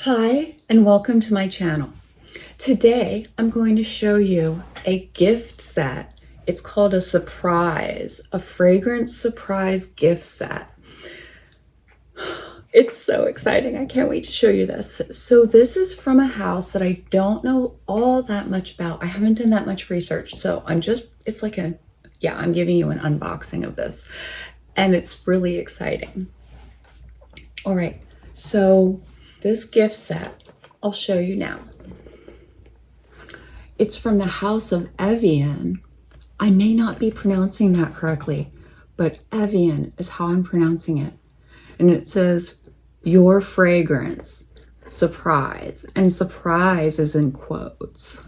Hi, and welcome to my channel. Today, I'm going to show you a gift set. It's called a surprise, a fragrance surprise gift set. It's so exciting. I can't wait to show you this. So this is from a house that I don't know all that much about. I haven't done that much research. So I'm giving you an unboxing of this, and it's really exciting. All right, so this gift set, I'll show you now. It's from the house of Evyan. I may not be pronouncing that correctly, but Evyan is how I'm pronouncing it. And it says, your fragrance, surprise. And surprise is in quotes.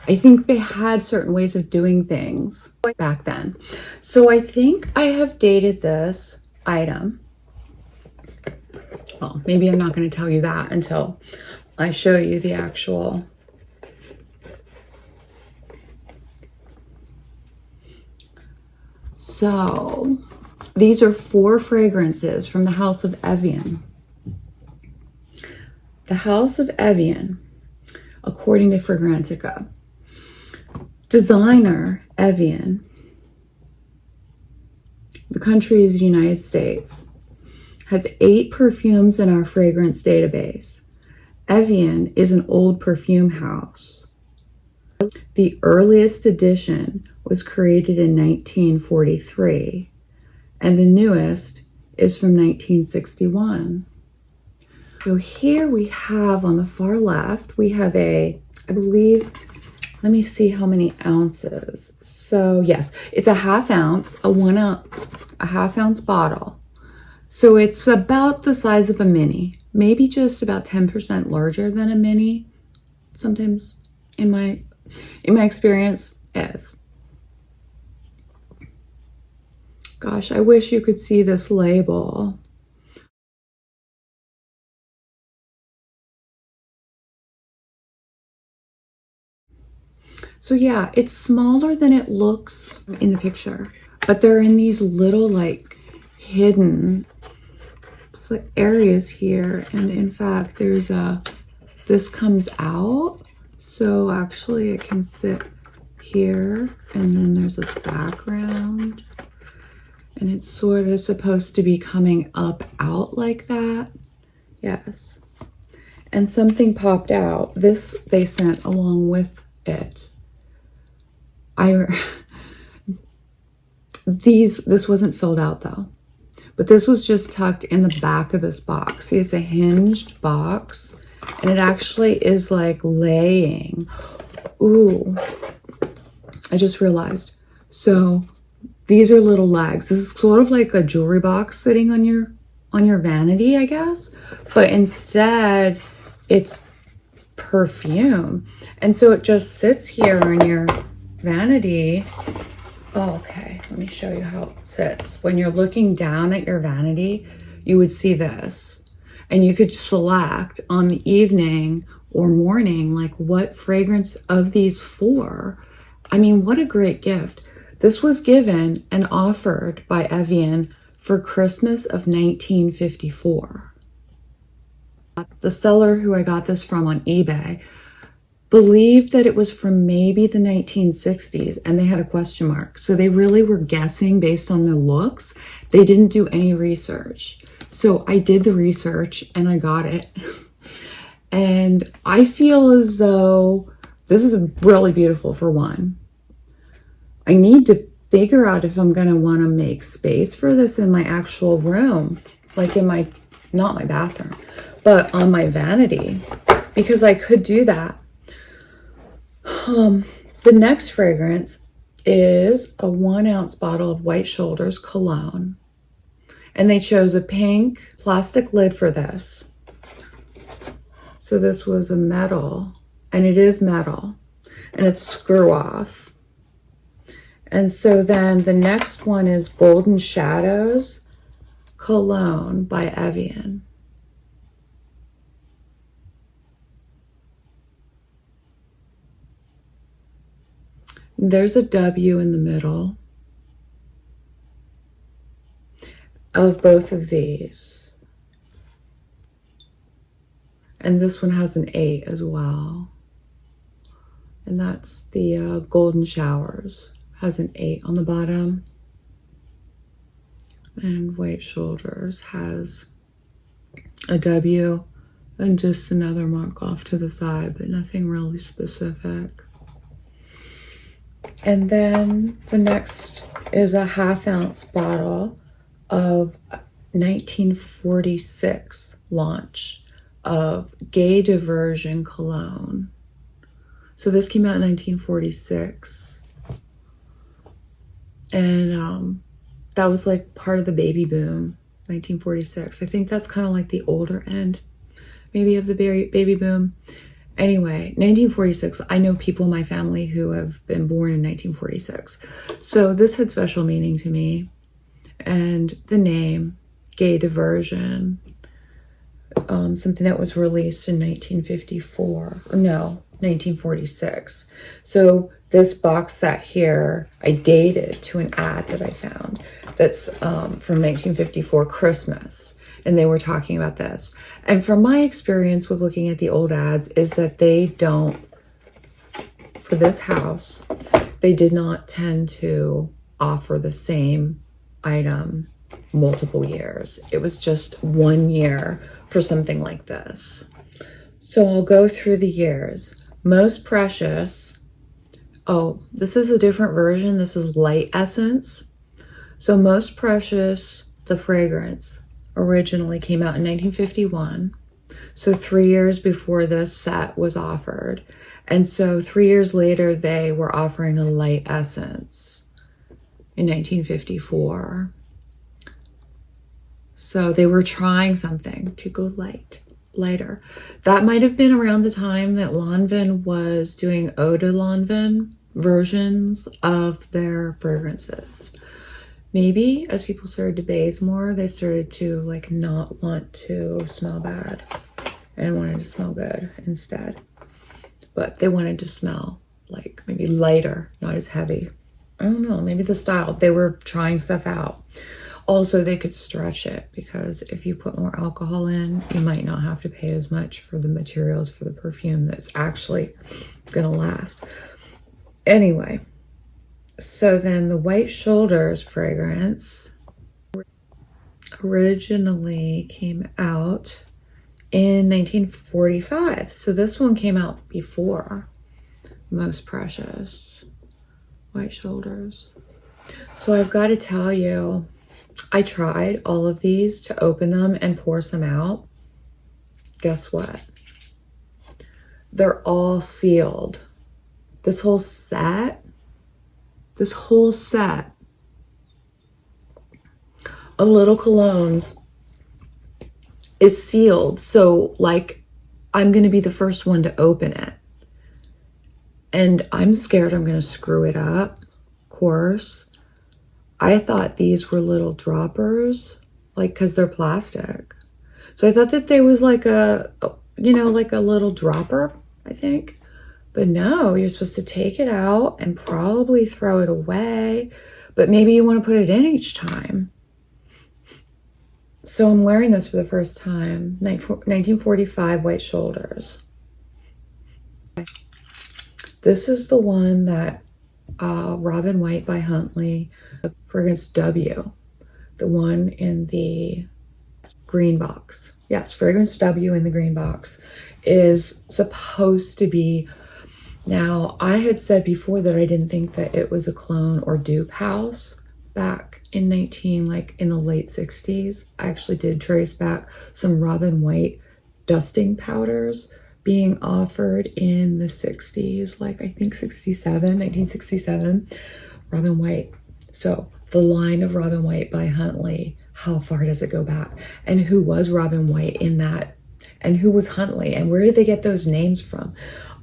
I think they had certain ways of doing things back then. So I think I have dated this item. Well, maybe I'm not going to tell you that until I show you the actual. So these are 4 fragrances from the house of Evyan. The house of Evyan, according to Fragrantica. Designer Evyan. The country is the United States. Has 8 perfumes in our fragrance database. Evyan is an old perfume house. The earliest edition was created in 1943, and the newest is from 1961. So here we have on the far left, we have I believe, let me see how many ounces. So yes, it's a half ounce, a half ounce bottle. So it's about the size of a mini, maybe just about 10% larger than a mini. Sometimes in my experience is. Gosh, I wish you could see this label. So yeah, it's smaller than it looks in the picture, but they're in these little like hidden areas here. And in fact, there's this comes out. So actually it can sit here, and then there's a background, and it's sort of supposed to be coming up out like that. Yes. And something popped out. This they sent along with it. This wasn't filled out though, but this was just tucked in the back of this box. See, it's a hinged box, and it actually is like laying. Ooh, I just realized. So these are little legs. This is sort of like a jewelry box sitting on your vanity, I guess, but instead it's perfume. And so it just sits here on your vanity. Oh, okay, let me show you how it sits. When you're looking down at your vanity, you would see this, and you could select on the evening or morning, like what fragrance of these 4. I mean, what a great gift. This was given and offered by Evyan for Christmas of 1954. The seller who I got this from on eBay believed that it was from maybe the 1960s, and they had a question mark. So they really were guessing based on the looks. They didn't do any research. So I did the research and I got it. And I feel as though this is really beautiful for one. I need to figure out if I'm going to want to make space for this in my actual room, like in my, not my bathroom, but on my vanity, because I could do that. The next fragrance is a 1 ounce bottle of White Shoulders cologne. And they chose a pink plastic lid for this. So this was a metal, and it is metal, and it's screw off. And so then the next one is Golden Shadows Cologne by Evyan. There's a W in the middle of both of these. And this one has an 8 as well. And that's the Golden Showers. Has an 8 on the bottom. And White Shoulders has a W and just another mark off to the side, but nothing really specific. And then the next is a 1/2 ounce bottle of 1946 launch of Gay Diversion Cologne. So this came out in 1946. And that was like part of the baby boom, 1946. I think that's kind of like the older end, maybe, of the baby boom. Anyway, 1946, I know people in my family who have been born in 1946. So this had special meaning to me. And the name, Gay Diversion, something that was released in 1946. So this box set here, I dated to an ad that I found that's from 1954 Christmas. And they were talking about this. And from my experience with looking at the old ads is that they don't, for this house, they did not tend to offer the same item multiple years. It was just 1 year for something like this. So I'll go through the years. Most Precious. Oh, this is a different version. This is Light Essence. So Most Precious, the fragrance, originally came out in 1951. So 3 years before this set was offered. And so 3 years later, they were offering a Light Essence in 1954. So they were trying something to go lighter. That might have been around the time that Lanvin was doing Eau de Lanvin versions of their fragrances. Maybe as people started to bathe more, they started to like not want to smell bad and wanted to smell good instead. But they wanted to smell like maybe lighter, not as heavy. I don't know, maybe the style. They were trying stuff out. Also, they could stretch it because if you put more alcohol in, you might not have to pay as much for the materials for the perfume that's actually gonna last. Anyway, so then the White Shoulders fragrance originally came out in 1945. So this one came out before Most Precious, White Shoulders. So I've got to tell you, I tried all of these to open them and pour some out. Guess what? They're all sealed. This whole set, of little colognes is sealed. So like, I'm going to be the first one to open it. And I'm scared I'm going to screw it up, of course. I thought these were little droppers, like, because they're plastic. So I thought that they was like a, like a little dropper, I think. But no, you're supposed to take it out and probably throw it away. But maybe you want to put it in each time. So I'm wearing this for the first time, 1945 White Shoulders. This is the one that Robin White by Huntley, fragrance W, the one in the green box. Yes, fragrance W in the green box is supposed to be. Now, I had said before that I didn't think that it was a clone or dupe house back in in the late 60s. I actually did trace back some Robin White dusting powders being offered in the 60s, like I think 1967, Robin White. So the line of Robin White by Huntley, how far does it go back? And who was Robin White in that? And who was Huntley? And where did they get those names from?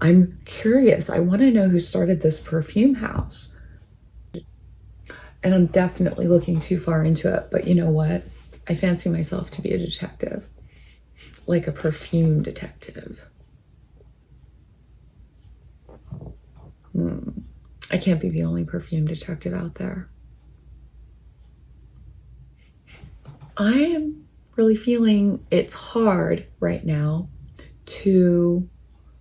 I'm curious. I want to know who started this perfume house. And I'm definitely looking too far into it. But you know what? I fancy myself to be a detective. Like a perfume detective. I can't be the only perfume detective out there. I am really feeling it's hard right now to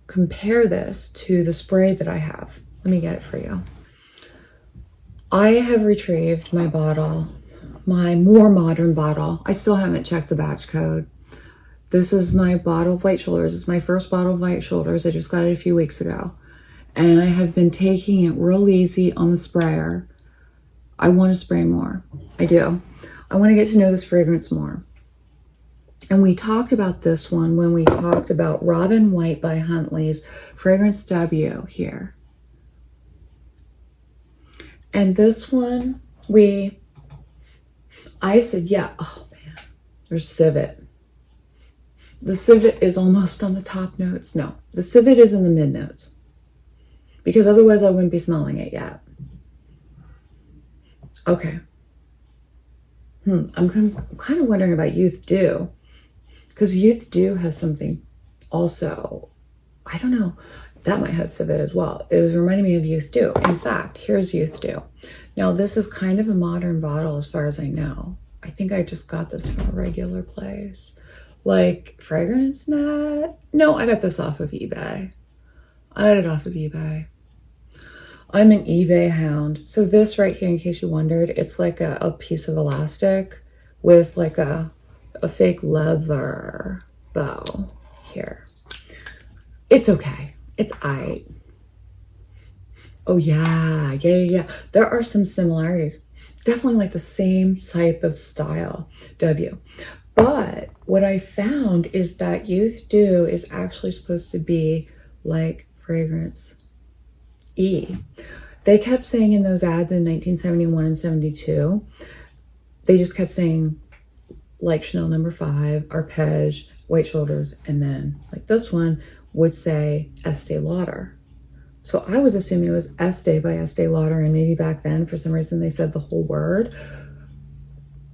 compare this to the spray that I have. Let me get it for you. I have retrieved my bottle, my more modern bottle. I still haven't checked the batch code. This is my bottle of White Shoulders. It's my first bottle of White Shoulders. I just got it a few weeks ago. And I have been taking it real easy on the sprayer. I want to spray more. I do. I want to get to know this fragrance more. And we talked about this one when we talked about Robin White by Huntley's Fragrance W here. And this one, I said, yeah, oh man, there's civet. The civet is almost on the top notes. No, the civet is in the mid notes. Because otherwise I wouldn't be smelling it yet. Okay. I'm kind of wondering about Youth Dew. Because Youth Dew has something also, I don't know, that might have civet as well. It was reminding me of Youth Dew. In fact, here's Youth Dew. Now this is kind of a modern bottle as far as I know. I think I just got this from a regular place. Like Fragrance Net? No, I got this off of eBay. I got it off of eBay. I'm an eBay hound. So this right here, in case you wondered, it's like a piece of elastic with like a fake leather bow here. It's okay. It's aight. Oh yeah. There are some similarities. Definitely like the same type of style, W. But what I found is that Youth Dew is actually supposed to be like Fragrance E. They kept saying in those ads in 1971 and 72, they just kept saying like Chanel No. 5, Arpege, White Shoulders, and then like this one would say Estee Lauder. So I was assuming it was Esteé by Estee Lauder, and maybe back then for some reason they said the whole word.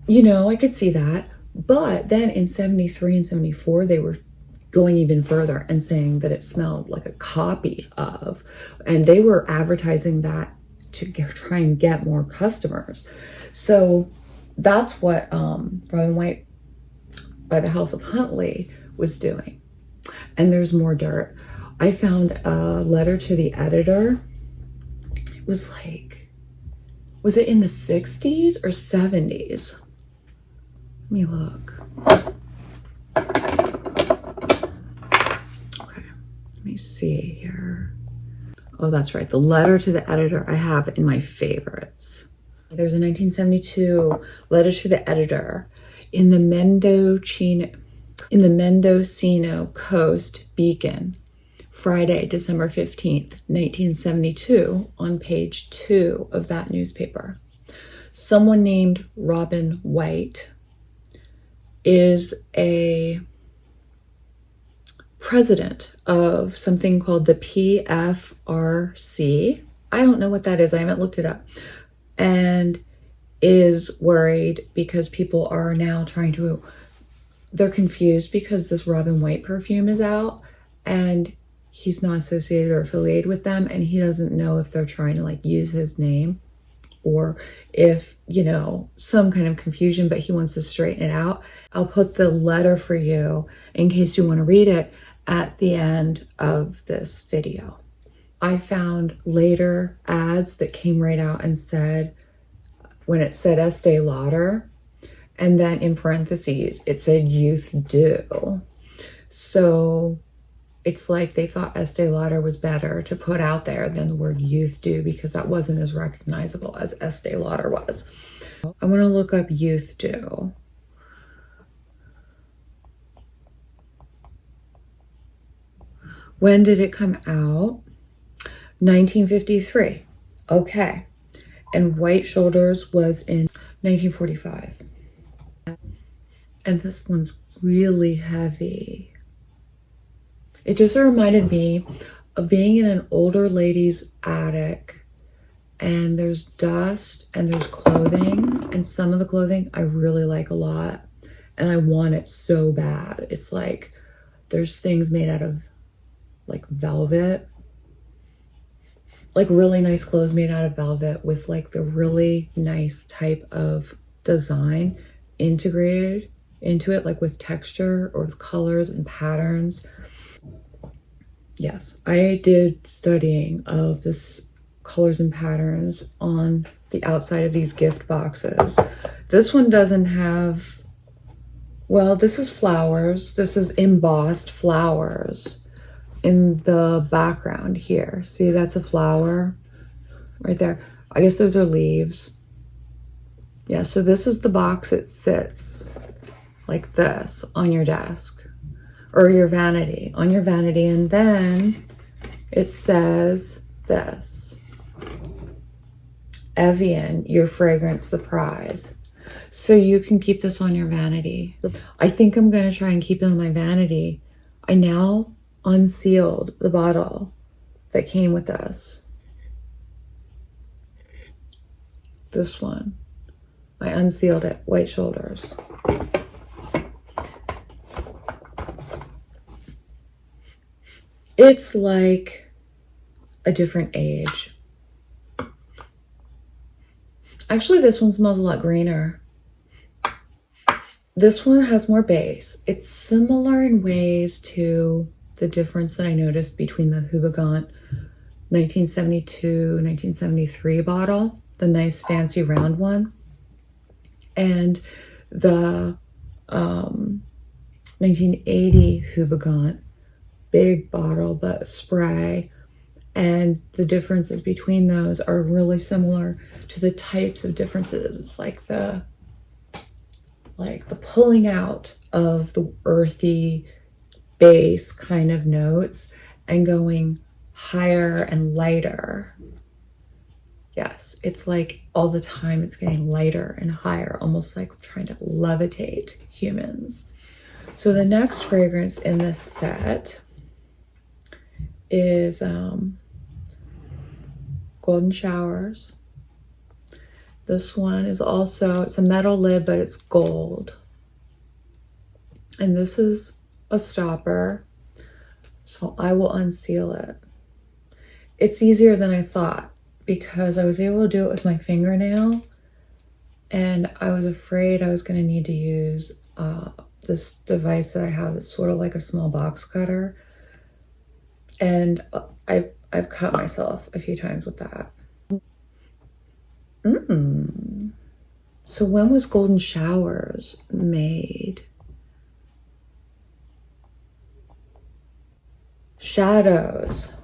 You know, I could see that. But then in 73 and 74, they were going even further and saying that it smelled like a copy of, and they were advertising that to try and get more customers. So that's what Robin White by the House of Huntley was doing. And there's more dirt. I found a letter to the editor. It was like, was it in the 60s or 70s? Let me look. Okay, let me see here. Oh, that's right. The letter to the editor I have in my favorites. There's a 1972 letter to the editor in the Mendocino Coast Beacon, Friday, December 15th, 1972, on page 2 of that newspaper. Someone named Robin White is a president of something called the PFRC. I don't know what that is. I haven't looked it up. And is worried because people are now they're confused because this Robin White perfume is out and he's not associated or affiliated with them, and he doesn't know if they're trying to like use his name or if, you know, some kind of confusion, but he wants to straighten it out. I'll put the letter for you in case you want to read it at the end of this video. I found later ads that came right out and said, when it said Estee Lauder, and then in parentheses, it said Youth Dew. So it's like they thought Estee Lauder was better to put out there than the word Youth Dew because that wasn't as recognizable as Estee Lauder was. I want to look up Youth Dew. When did it come out? 1953. Okay. And White Shoulders was in 1945. And this one's really heavy. It just reminded me of being in an older lady's attic and there's dust and there's clothing, and some of the clothing I really like a lot and I want it so bad. It's like there's things made out of like velvet, like really nice clothes made out of velvet with like the really nice type of design integrated into it, like with texture or with colors and patterns. Yes, I did studying of this colors and patterns on the outside of these gift boxes. This one doesn't have, well, this is flowers. This is embossed flowers in the background here. See, that's a flower right there. I guess those are leaves. Yeah, so this is the box. It sits like this on your desk or your vanity, on your vanity. And then it says this, Evyan, your fragrance surprise. So you can keep this on your vanity. I think I'm going to try and keep it on my vanity. I now unsealed the bottle that came with this. This one. I unsealed it, White Shoulders. It's like a different age. Actually, this one smells a lot greener. This one has more base. It's similar in ways to the difference that I noticed between the Hubigant 1972, 1973 bottle, the nice fancy round one, and the 1980 Hubigant, big bottle but spray. And the differences between those are really similar to the types of differences. It's like the pulling out of the earthy base kind of notes and going higher and lighter. Yes, it's like all the time it's getting lighter and higher, almost like trying to levitate humans. So the next fragrance in this set is Golden Showers. This one is also, it's a metal lid, but it's gold. And this is a stopper, so I will unseal it. It's easier than I thought because I was able to do it with my fingernail, and I was afraid I was going to need to use this device that I have that's sort of like a small box cutter. And I've cut myself a few times with that. So when was Golden Showers made? Shadows.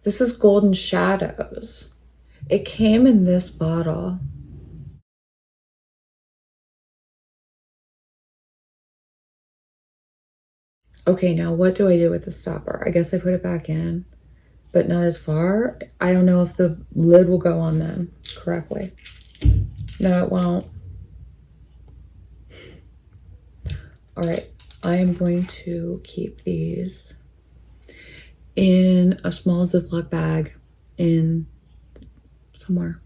This is Golden Shadows. It came in this bottle. Okay, now what do I do with the stopper? I guess I put it back in, but not as far. I don't know if the lid will go on then correctly. No, it won't. All right, I am going to keep these in a small Ziploc bag in somewhere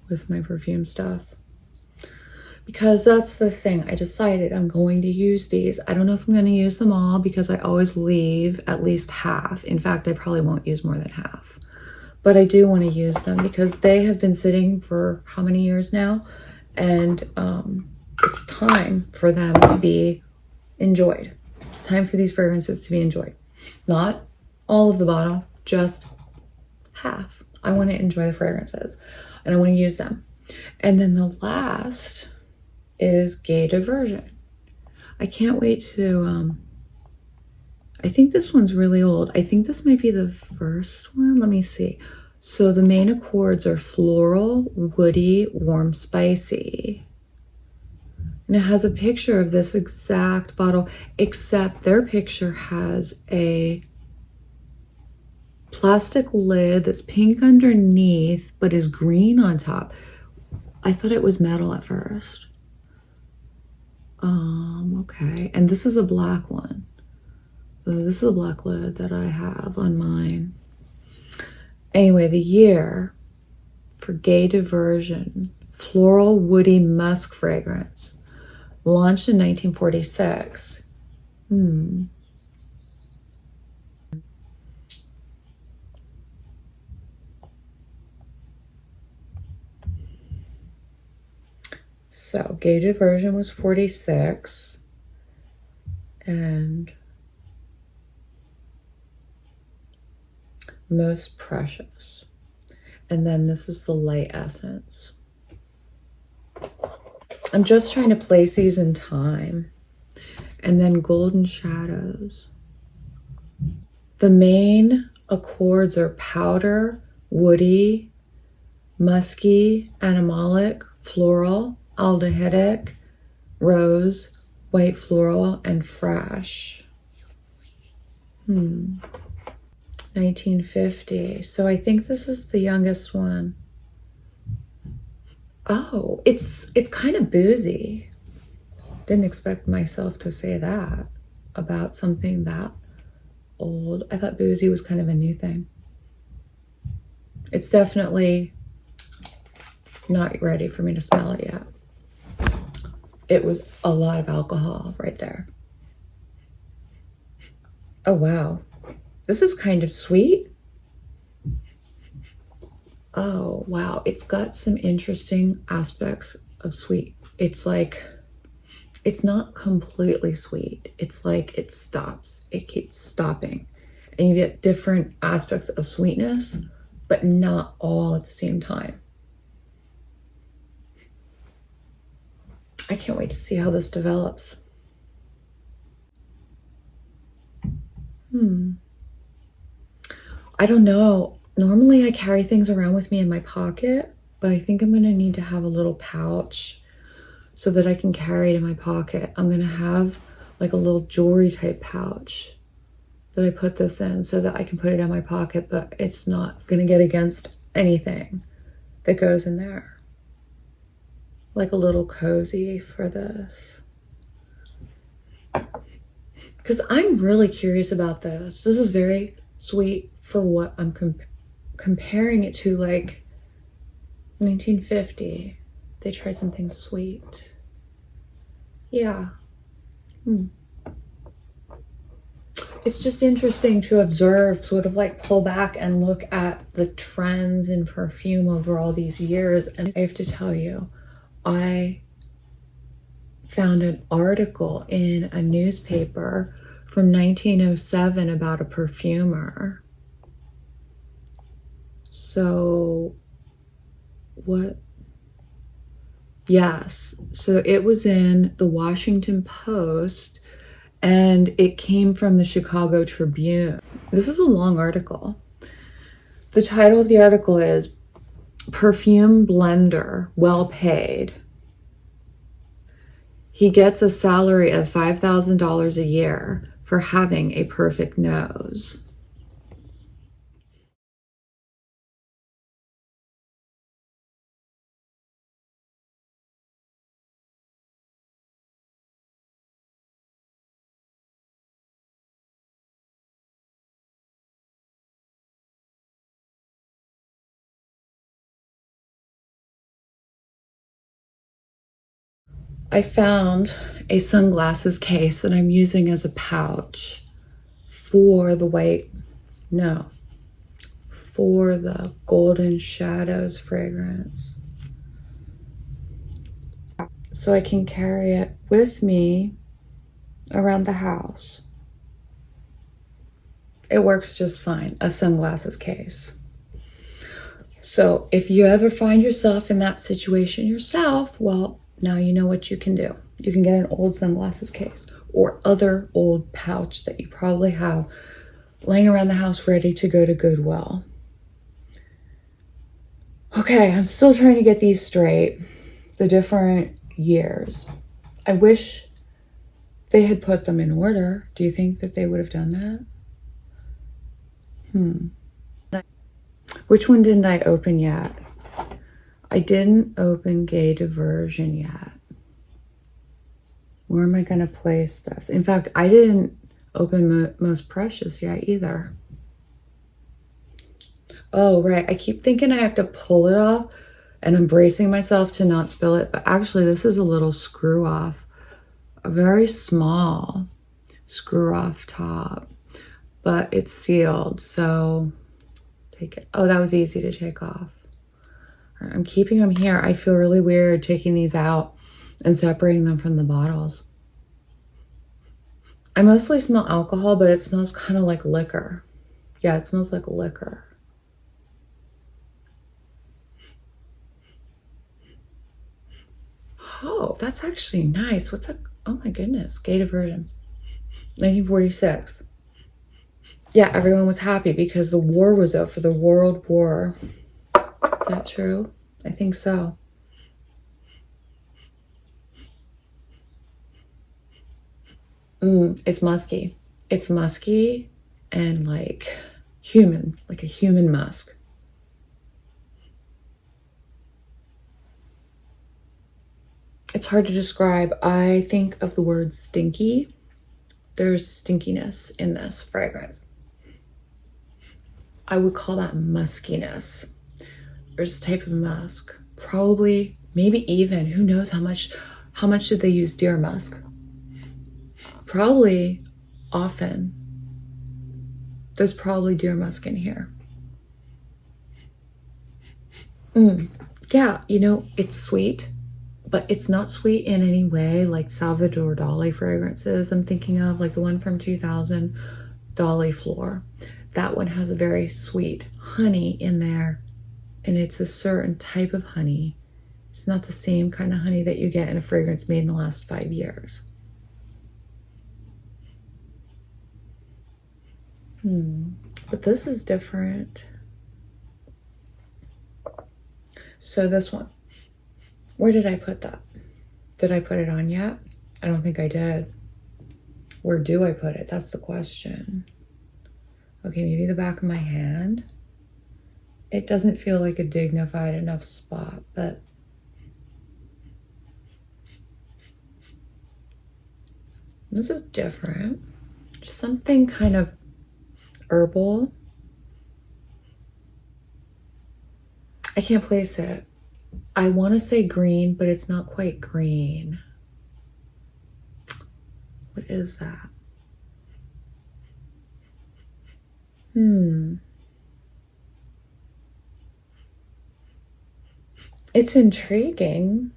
with my perfume stuff. Because that's the thing. I decided I'm going to use these. I don't know if I'm going to use them all because I always leave at least half. In fact, I probably won't use more than half. But I do want to use them because they have been sitting for how many years now? And it's time for them to be enjoyed. It's time for these fragrances to be enjoyed. Not all of the bottle, just half. I want to enjoy the fragrances and I want to use them. And then the last is Gay Diversion. I can't wait to, I think this one's really old. I think this might be the first one. Let me see. So the main accords are floral, woody, warm, spicy. And it has a picture of this exact bottle, except their picture has a plastic lid that's pink underneath, but is green on top. I thought it was metal at first. Okay. And this is a black one. This is a black lid that I have on mine. Anyway, the year for Gay Diversion, floral woody musk fragrance, launched in 1946. So Gay Diversion was 46, and Most Precious. And then this is the Light Essence. I'm just trying to place these in time. And then Golden Shadows. The main accords are powder, woody, musky, animalic, floral, aldehydic, rose, white floral, and fresh. 1950. So I think this is the youngest one. Oh, it's kind of boozy. Didn't expect myself to say that about something that old. I thought boozy was kind of a new thing. It's definitely not ready for me to smell it yet. It was a lot of alcohol right there. Oh, wow. This is kind of sweet. Oh, wow. It's got some interesting aspects of sweet. It's like, it's not completely sweet. It's like it stops. It keeps stopping. And you get different aspects of sweetness, but not all at the same time. I can't wait to see how this develops. I don't know. Normally I carry things around with me in my pocket, but I think I'm going to need to have a little pouch so that I can carry it in my pocket. I'm going to have like a little jewelry type pouch that I put this in so that I can put it in my pocket, but it's not going to get against anything that goes in there. Like a little cozy for this. Because I'm really curious about this. This is very sweet for what I'm comparing it to, like 1950. They try something sweet. Yeah. It's just interesting to observe, sort of like pull back and look at the trends in perfume over all these years. And I have to tell you, I found an article in a newspaper from 1907 about a perfumer. So what? Yes. So it was in the Washington Post and it came from the Chicago Tribune. This is a long article. The title of the article is Perfume Blender, Well Paid. He gets a salary of $5,000 a year for having a perfect nose. I found a sunglasses case that I'm using as a pouch for the for the Golden Shadows fragrance. So I can carry it with me around the house. It works just fine, a sunglasses case. So if you ever find yourself in that situation yourself, well, now you know what you can do. You can get an old sunglasses case or other old pouch that you probably have laying around the house ready to go to Goodwill. Okay, I'm still trying to get these straight, the different years. I wish they had put them in order. Do you think that they would have done that? Which one didn't I open yet? I didn't open Gay Diversion yet. Where am I going to place this? In fact, I didn't open Most Precious yet either. Oh, right. I keep thinking I have to pull it off and I'm bracing myself to not spill it. But actually, this is a little screw off. A very small screw off top. But it's sealed, so take it. Oh, that was easy to take off. I'm keeping them here. I feel really weird taking these out and separating them from the bottles. I mostly smell alcohol, but it smells kind of like liquor. Yeah, it smells like liquor. Oh, that's actually nice. What's that? Oh my goodness. Gay Diversion. 1946. Yeah, everyone was happy because the war was over, the World War. Is that true? I think so. It's musky. It's musky and like human, like a human musk. It's hard to describe. I think of the word stinky. There's stinkiness in this fragrance. I would call that muskiness. There's a type of musk. Probably, maybe even, who knows how much did they use deer musk? Probably often. There's probably deer musk in here. Yeah, you know, it's sweet, but it's not sweet in any way like Salvador Dali fragrances I'm thinking of, like the one from 2000, Dali Floor. That one has a very sweet honey in there, and it's a certain type of honey. It's not the same kind of honey that you get in a fragrance made in the last 5 years. But this is different. So this one, where did I put that? Did I put it on yet? I don't think I did. Where do I put it? That's the question. Okay, maybe the back of my hand. It doesn't feel like a dignified enough spot, but this is different. Something kind of herbal. I can't place it. I want to say green, but it's not quite green. What is that? It's intriguing.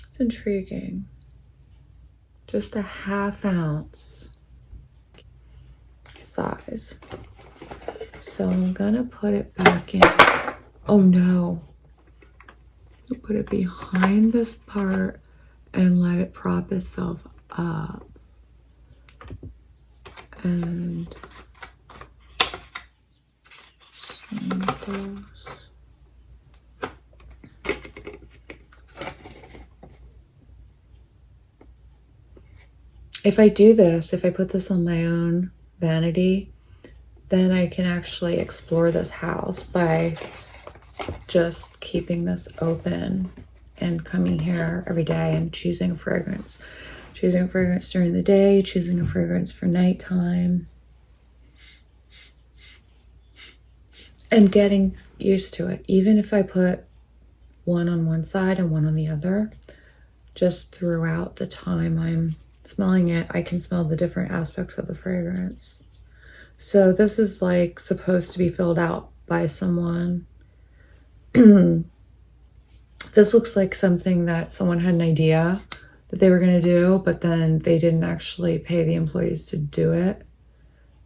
It's intriguing. Just a ½ ounce size. So I'm gonna put it back in. Oh no. I'll put it behind this part and let it prop itself up. And samples. If I do this, if I put this on my own vanity, then I can actually explore this house by just keeping this open and coming here every day and choosing a fragrance. Choosing a fragrance during the day, choosing a fragrance for nighttime. And getting used to it. Even if I put one on one side and one on the other, just throughout the time I'm smelling it, I can smell the different aspects of the fragrance. So this is like supposed to be filled out by someone. This looks like something that someone had an idea that they were going to do, but then they didn't actually pay the employees to do it.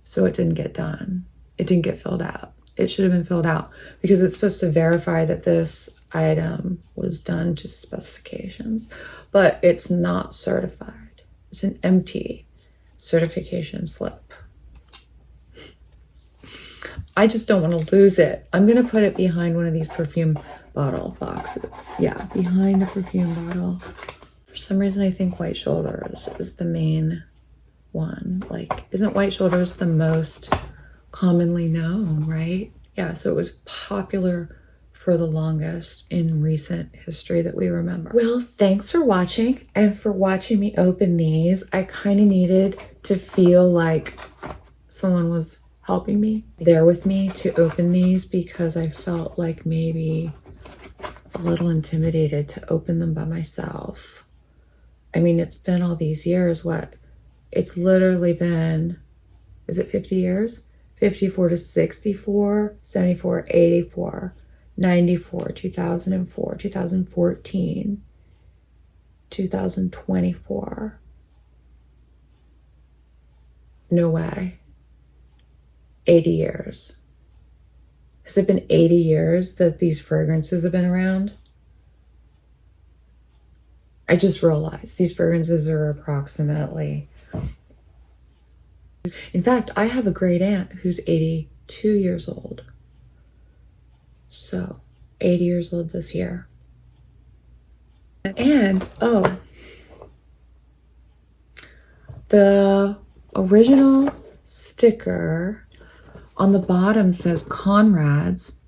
So it didn't get done. It didn't get filled out. It should have been filled out because it's supposed to verify that this item was done to specifications, but it's not certified. It's an empty certification slip. I just don't want to lose it. I'm going to put it behind one of these perfume bottle boxes. Yeah, behind a perfume bottle. For some reason, I think White Shoulders is the main one. Like, isn't White Shoulders the most commonly known, right? Yeah, so it was popular for the longest in recent history that we remember. Well, thanks for watching and for watching me open these. I kind of needed to feel like someone was helping me, there with me to open these because I felt like maybe a little intimidated to open them by myself. I mean, it's been all these years, what? It's literally been, is it 50 years? 54 to 64, 74, 84, 94, 2004, 2014, 2024. No way. 80 years. Has it been 80 years that these fragrances have been around? I just realized these fragrances are approximately. In fact, I have a great aunt who's 82 years old. So, 80 years old this year. And, oh, the original sticker on the bottom says Conrad's,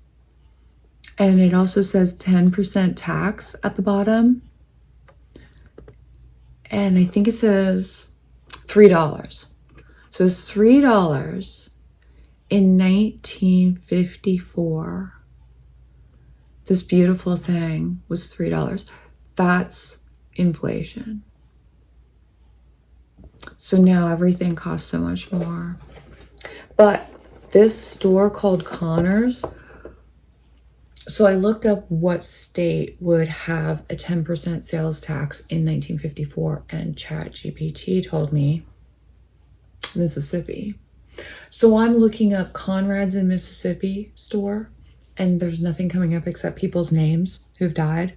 and it also says 10% tax at the bottom. And I think it says $3. So it's $3 in 1954. This beautiful thing was $3. That's inflation. So now everything costs so much more. But this store called Connors, so I looked up what state would have a 10% sales tax in 1954, and ChatGPT told me Mississippi. So I'm looking up Conrad's in Mississippi store, and there's nothing coming up except people's names who've died,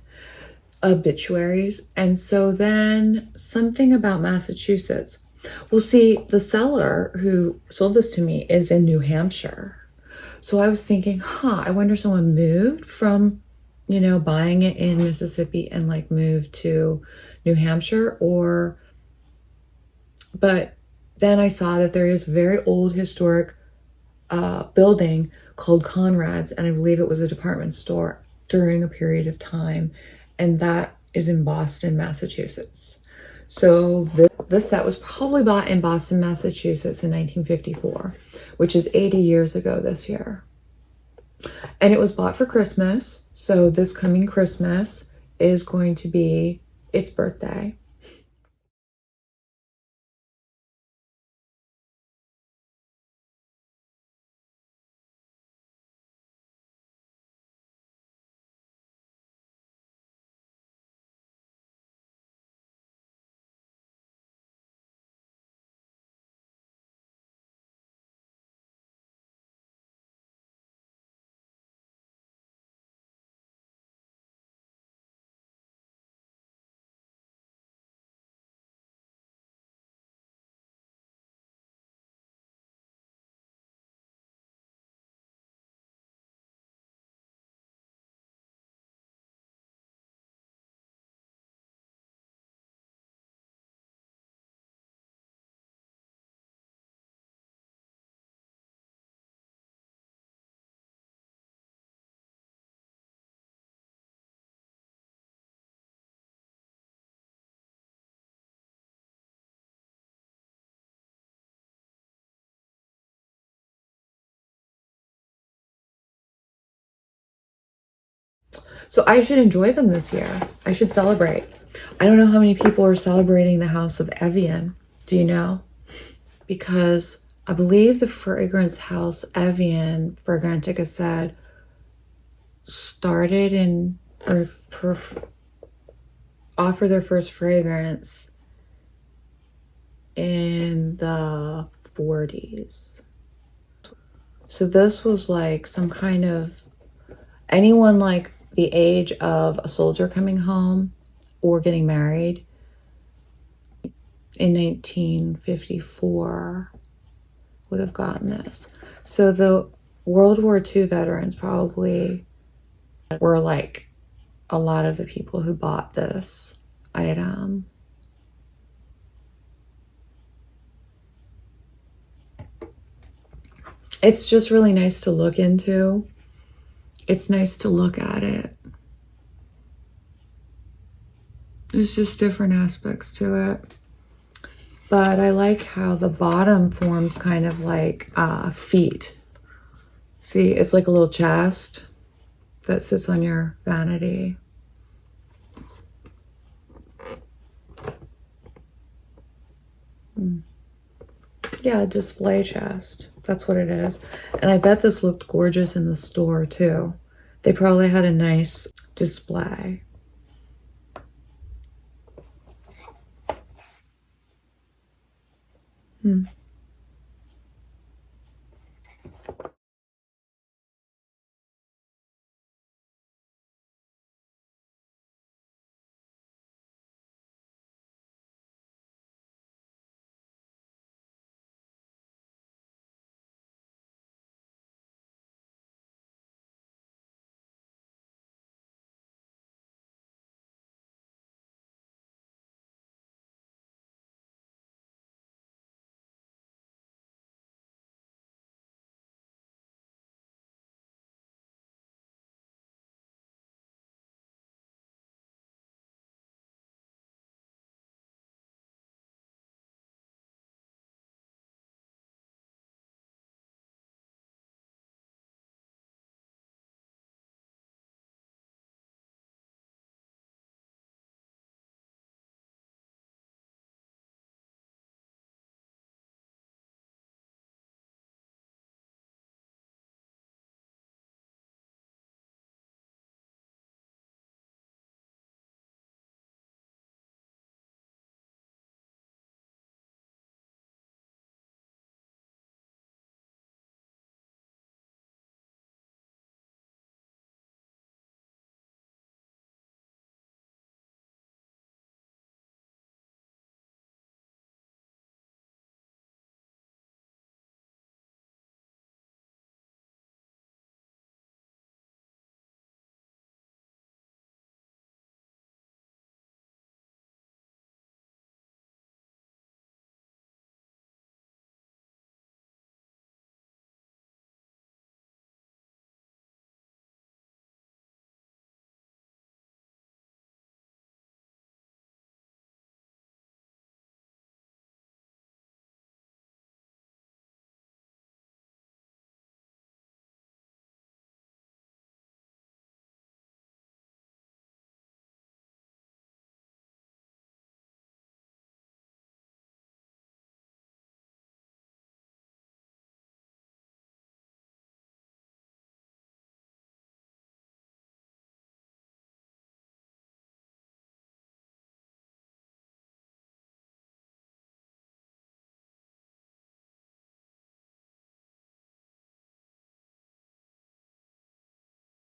obituaries. And so then something about Massachusetts. Well, see, the seller who sold this to me is in New Hampshire. So I was thinking, I wonder if someone moved from, buying it in Mississippi and like moved to New Hampshire, but then I saw that there is a very old historic building called Conrad's, and I believe it was a department store during a period of time, and that is in Boston, Massachusetts. So this set was probably bought in Boston, Massachusetts in 1954, which is 80 years ago this year. And it was bought for Christmas. So this coming Christmas is going to be its birthday. So I should enjoy them this year. I should celebrate. I don't know how many people are celebrating the House of Evyan. Do you know? Because I believe the fragrance house Evyan, Fragrantica said, started in, or offered their first fragrance in the 40s. So this was like some kind of, anyone like the age of a soldier coming home or getting married in 1954 would have gotten this. So the World War II veterans probably were like a lot of the people who bought this item. It's just really nice to look into. It's nice to look at it. There's just different aspects to it. But I like how the bottom forms kind of like feet. See, it's like a little chest that sits on your vanity. Yeah, a display chest. That's what it is. And I bet this looked gorgeous in the store too. They probably had a nice display.